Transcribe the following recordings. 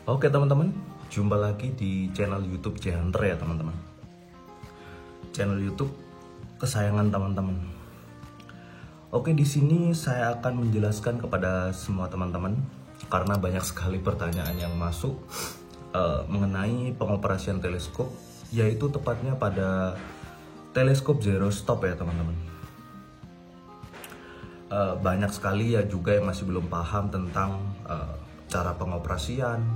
Oke teman-teman, jumpa lagi di channel YouTube Jehunter ya teman-teman. Channel YouTube kesayangan teman-teman. Oke, di sini saya akan menjelaskan kepada semua teman-teman karena banyak sekali pertanyaan yang masuk mengenai pengoperasian teleskop, yaitu tepatnya pada teleskop zero stop ya teman-teman. Banyak sekali ya juga yang masih belum paham tentang cara pengoperasian.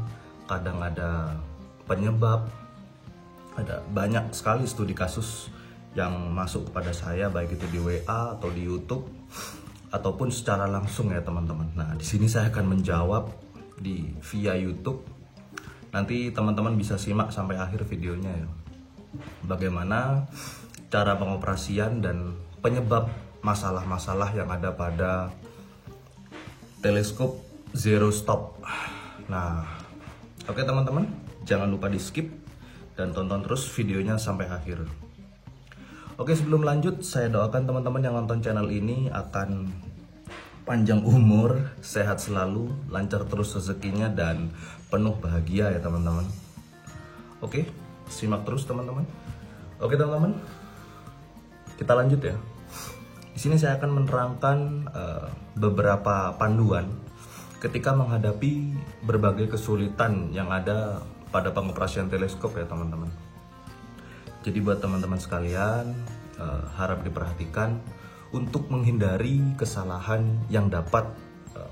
Kadang ada penyebab, ada banyak sekali studi kasus yang masuk kepada saya, baik itu di WA atau di YouTube ataupun secara langsung ya teman-teman. Nah, di sini saya akan menjawab via YouTube. Nanti teman-teman bisa simak sampai akhir videonya ya. Bagaimana cara pengoperasian dan penyebab masalah-masalah yang ada pada teleskop zero stop. Nah, oke teman-teman, jangan lupa di skip dan tonton terus videonya sampai akhir. Oke, sebelum lanjut, saya doakan teman-teman yang nonton channel ini akan panjang umur, sehat selalu, lancar terus rezekinya, dan penuh bahagia ya teman-teman. Oke, simak terus teman-teman. Oke teman-teman, kita lanjut ya. Di sini saya akan menerangkan beberapa panduan ketika menghadapi berbagai kesulitan yang ada pada pengoperasian teleskop ya teman-teman. Jadi buat teman-teman sekalian, harap diperhatikan untuk menghindari kesalahan yang dapat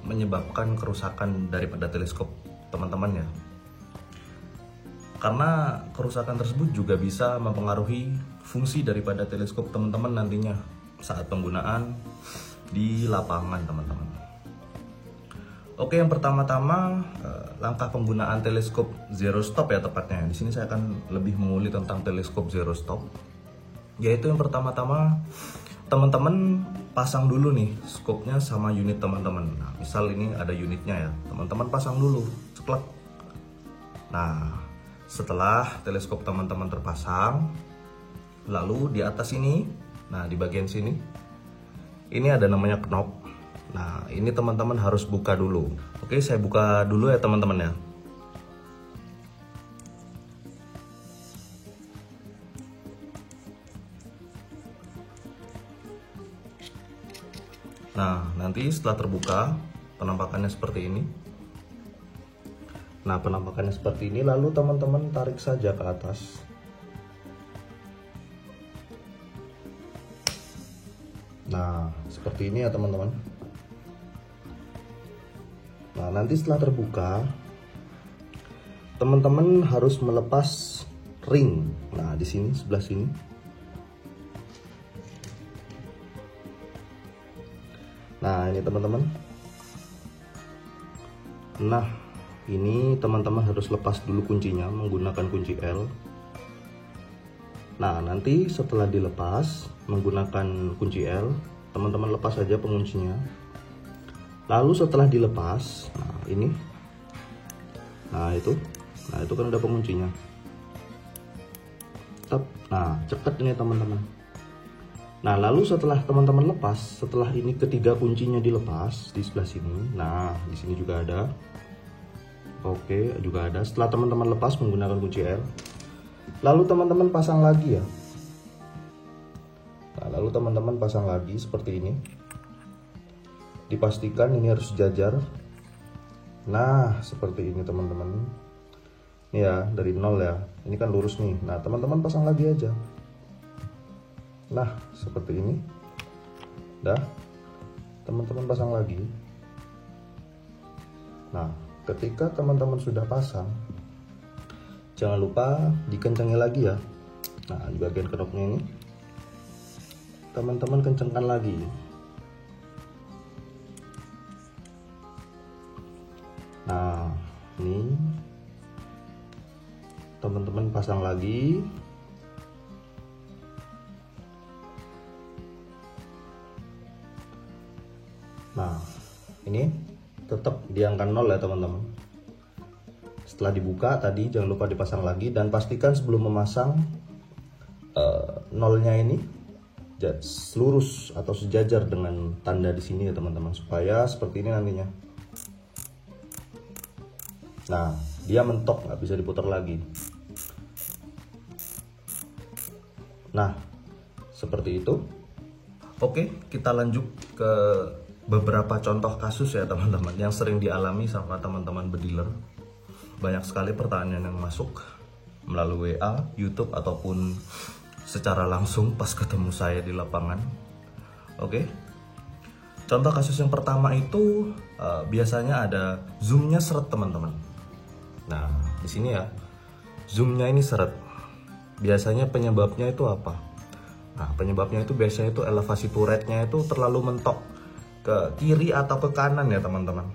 menyebabkan kerusakan daripada teleskop teman-teman ya. Karena kerusakan tersebut juga bisa mempengaruhi fungsi daripada teleskop teman-teman nantinya saat penggunaan di lapangan teman-teman. Oke, yang pertama-tama langkah penggunaan teleskop zero stop ya tepatnya. Di sini saya akan lebih mengulik tentang teleskop zero stop. Yaitu yang pertama-tama teman-teman pasang dulu nih skopnya sama unit teman-teman. Nah, misal ini ada unitnya ya. Teman-teman pasang dulu, ceklek. Nah, setelah teleskop teman-teman terpasang, lalu di atas ini, nah di bagian sini, ini ada namanya knob. Nah, ini teman-teman harus buka dulu. Oke, saya buka dulu ya teman-teman ya. Nah, nanti setelah terbuka, penampakannya seperti ini. Nah, penampakannya seperti ini, lalu teman-teman tarik saja ke atas. Nah, seperti ini ya teman-teman. Nah, nanti setelah terbuka, teman-teman harus melepas ring. Nah, di sini, sebelah sini. Nah, ini teman-teman. Nah, ini teman-teman harus lepas dulu kuncinya menggunakan kunci L. Nah, nanti setelah dilepas menggunakan kunci L, teman-teman lepas saja penguncinya. Lalu setelah dilepas, nah ini, nah itu kan ada penguncinya. Nah, cekat ini teman-teman. Nah, lalu setelah teman-teman lepas, setelah ini ketiga kuncinya dilepas di sebelah sini. Nah, di sini juga ada. Oke, juga ada. Setelah teman-teman lepas menggunakan kunci L, lalu teman-teman pasang lagi ya. Nah, lalu teman-teman pasang lagi seperti ini. Dipastikan ini harus sejajar. Nah, seperti ini teman-teman. Ini ya, dari nol ya. Ini kan lurus nih. Nah, teman-teman pasang lagi aja. Nah, seperti ini. Dah. Teman-teman pasang lagi. Nah, ketika teman-teman sudah pasang, jangan lupa dikencangin lagi ya. Nah, di bagian knopnya ini teman-teman kencangkan lagi. Nah, ini teman-teman pasang lagi. Nah, ini tetap di angka 0 ya teman-teman. Setelah dibuka tadi jangan lupa dipasang lagi, dan pastikan sebelum memasang nolnya ini lurus atau sejajar dengan tanda di sini ya teman-teman, supaya seperti ini nantinya. Nah, dia mentok, nggak bisa diputar lagi. Nah, seperti itu. Oke, kita lanjut ke beberapa contoh kasus ya teman-teman, yang sering dialami sama teman-teman bediler. Banyak sekali pertanyaan yang masuk melalui WA, YouTube, ataupun secara langsung pas ketemu saya di lapangan. Oke, contoh kasus yang pertama itu biasanya ada zoomnya seret teman-teman. Nah, di sini ya, zoomnya ini seret. Biasanya penyebabnya itu apa? Nah, penyebabnya itu biasanya itu elevasi turretnya itu terlalu mentok ke kiri atau ke kanan ya teman-teman.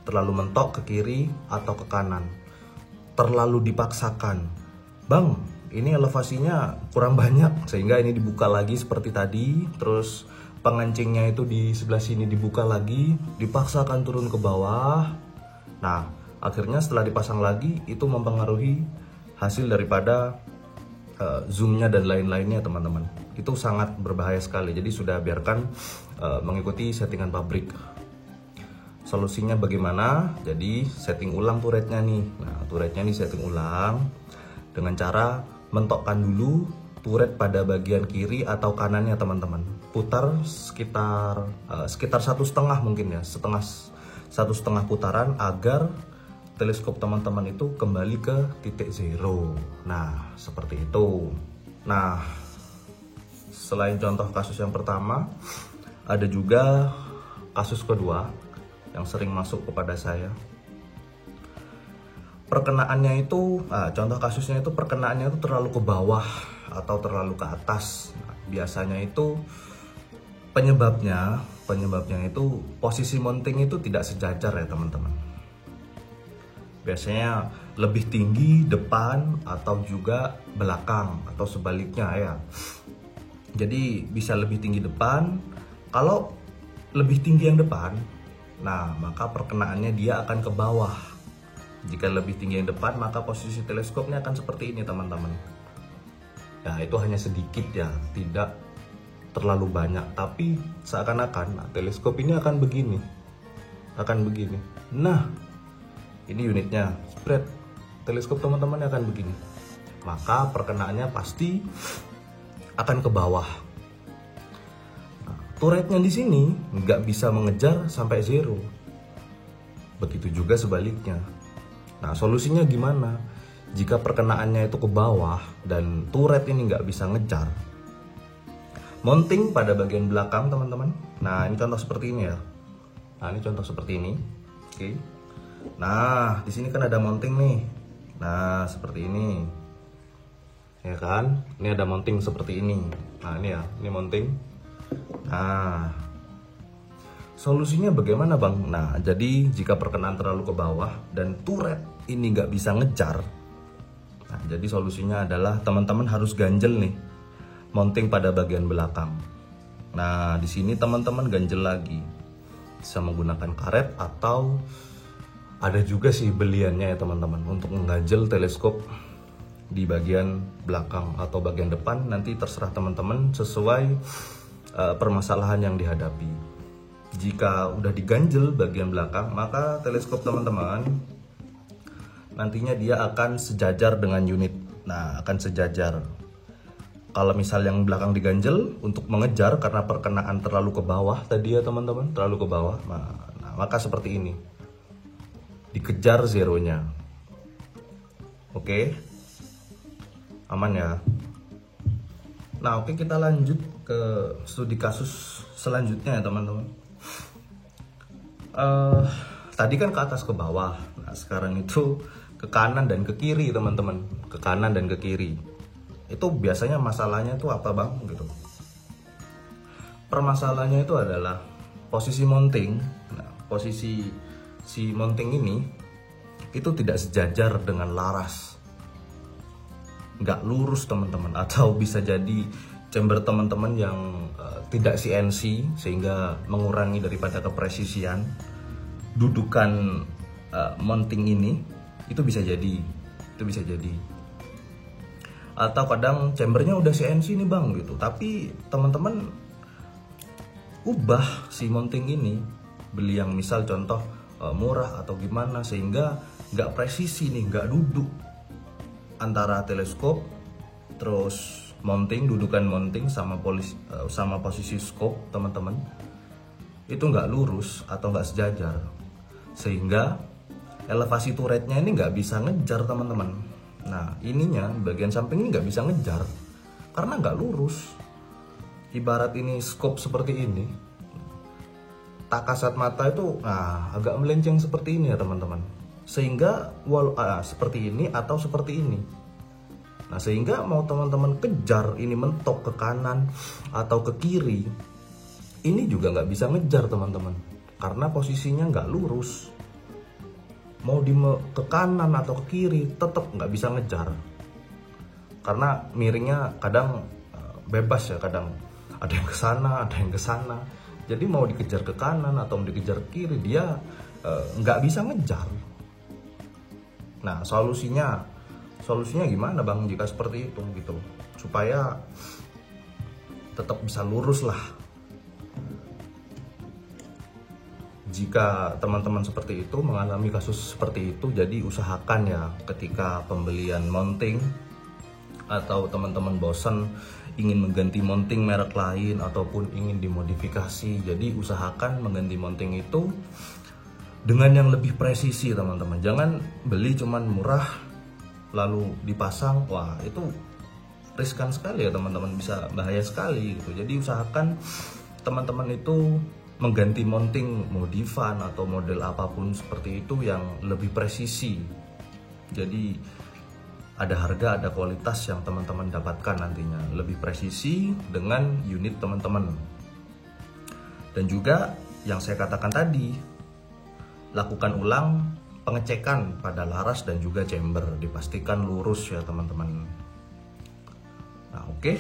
Terlalu mentok ke kiri atau ke kanan. Terlalu dipaksakan. Bang, ini elevasinya kurang banyak sehingga ini dibuka lagi seperti tadi. Terus pengencingnya itu di sebelah sini dibuka lagi, dipaksakan turun ke bawah. Nah, akhirnya setelah dipasang lagi itu mempengaruhi hasil daripada zoomnya dan lain-lainnya teman-teman. Itu sangat berbahaya sekali. Jadi sudah biarkan mengikuti settingan pabrik. Solusinya bagaimana? Jadi setting ulang turretnya nih. Nah, turretnya nih setting ulang dengan cara mentokkan dulu turret pada bagian kiri atau kanannya teman-teman. Putar sekitar 1,5 mungkin ya, satu setengah putaran agar teleskop teman-teman itu kembali ke titik zero. Nah, seperti itu. Nah, selain contoh kasus yang pertama, ada juga kasus kedua yang sering masuk kepada saya. Perkenaannya itu, contoh kasusnya itu perkenaannya itu terlalu ke bawah atau terlalu ke atas. Nah, biasanya itu penyebabnya itu posisi mounting itu tidak sejajar ya teman-teman. Biasanya lebih tinggi depan atau juga belakang atau sebaliknya ya. Jadi bisa lebih tinggi depan. Kalau lebih tinggi yang depan, nah maka perkenaannya dia akan ke bawah. Jika lebih tinggi yang depan, maka posisi teleskopnya akan seperti ini teman-teman. Ya, itu hanya sedikit ya, tidak terlalu banyak. Tapi seakan-akan teleskop ini akan begini. Nah, ini unitnya, spread teleskop teman-teman akan begini. Maka perkenaannya pasti akan ke bawah. Nah, turretnya di sini nggak bisa mengejar sampai zero. Begitu juga sebaliknya. Nah, solusinya gimana? Jika perkenaannya itu ke bawah dan turret ini nggak bisa ngejar, mounting pada bagian belakang teman-teman. Nah, ini contoh seperti ini ya. Nah, ini contoh seperti ini. Oke. Nah, di sini kan ada mounting nih. Nah, seperti ini. Ya kan? Ini ada mounting seperti ini. Nah, ini ya, ini mounting. Nah, solusinya bagaimana bang? Nah, jadi jika perkenaan terlalu ke bawah dan turret ini nggak bisa ngejar, nah, jadi solusinya adalah teman-teman harus ganjel nih mounting pada bagian belakang. Nah, di sini teman-teman ganjel lagi, bisa menggunakan karet atau ada juga sih beliannya ya teman-teman untuk mengganjel teleskop di bagian belakang atau bagian depan. Nanti terserah teman-teman sesuai permasalahan yang dihadapi. Jika udah diganjel bagian belakang, maka teleskop teman-teman nantinya dia akan sejajar dengan unit. Nah, akan sejajar. Kalau misal yang belakang diganjel untuk mengejar karena perkenaan terlalu ke bawah tadi ya teman-teman, terlalu ke bawah. Nah, maka seperti ini. Dikejar zeronya. Oke. Aman ya. Nah, oke, kita lanjut ke studi kasus selanjutnya ya teman-teman. Tadi kan ke atas ke bawah. Nah, sekarang itu ke kanan dan ke kiri teman-teman. Ke kanan dan ke kiri. Itu biasanya masalahnya itu apa bang? Gitu. Permasalahannya itu adalah posisi mounting. Nah, posisi si mounting ini itu tidak sejajar dengan laras, nggak lurus teman-teman, atau bisa jadi chamber teman-teman yang tidak CNC sehingga mengurangi daripada kepresisian dudukan mounting ini. Itu bisa jadi, atau kadang chambernya udah CNC nih bang gitu, tapi teman-teman ubah si mounting ini, beli yang misal contoh murah atau gimana, sehingga nggak presisi nih, nggak duduk antara teleskop terus dudukan mounting sama posisi scope teman-teman, itu nggak lurus atau nggak sejajar, sehingga elevasi turretnya ini nggak bisa ngejar teman-teman. Nah ininya bagian samping ini nggak bisa ngejar karena nggak lurus. Ibarat ini scope seperti ini, tak kasat mata itu agak melenceng seperti ini ya teman-teman, sehingga seperti ini atau seperti ini. Nah sehingga mau teman-teman kejar ini mentok ke kanan atau ke kiri, ini juga nggak bisa ngejar teman-teman, karena posisinya nggak lurus. Mau ke kanan atau ke kiri tetap nggak bisa ngejar, karena miringnya kadang bebas ya, kadang ada yang ke sana, ada yang ke sana. Jadi mau dikejar ke kanan atau mau dikejar ke kiri, dia nggak bisa ngejar. Nah solusinya gimana bang jika seperti itu gitu, supaya tetap bisa lurus lah. Jika teman-teman seperti itu mengalami kasus seperti itu, jadi usahakan ya ketika pembelian mounting atau teman-teman bosan ingin mengganti mounting merek lain ataupun ingin dimodifikasi, jadi usahakan mengganti mounting itu dengan yang lebih presisi teman-teman. Jangan beli cuman murah lalu dipasang, wah itu riskan sekali ya teman-teman, bisa bahaya sekali gitu. Jadi usahakan teman-teman itu mengganti mounting modifan atau model apapun seperti itu yang lebih presisi. Jadi ada harga, ada kualitas yang teman-teman dapatkan nantinya, lebih presisi dengan unit teman-teman. Dan juga yang saya katakan tadi, lakukan ulang pengecekan pada laras dan juga chamber, dipastikan lurus ya teman-teman. Nah oke,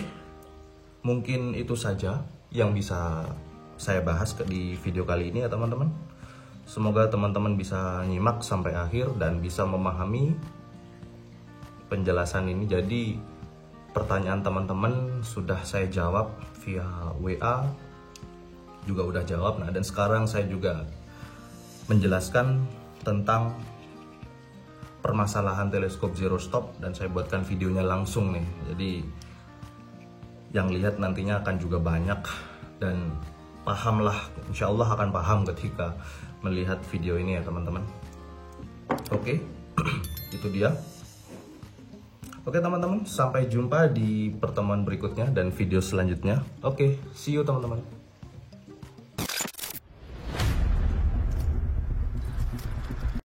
mungkin itu saja yang bisa saya bahas di video kali ini ya teman-teman. Semoga teman-teman bisa nyimak sampai akhir dan bisa memahami penjelasan ini. Jadi pertanyaan teman-teman sudah saya jawab via WA, juga udah jawab. Nah dan sekarang saya juga menjelaskan tentang permasalahan teleskop zero stop, dan saya buatkan videonya langsung nih. Jadi yang lihat nantinya akan juga banyak dan pahamlah, insya Allah akan paham ketika melihat video ini ya teman-teman. Oke, itu dia. Oke teman-teman, sampai jumpa di pertemuan berikutnya dan video selanjutnya. Oke, see you teman-teman.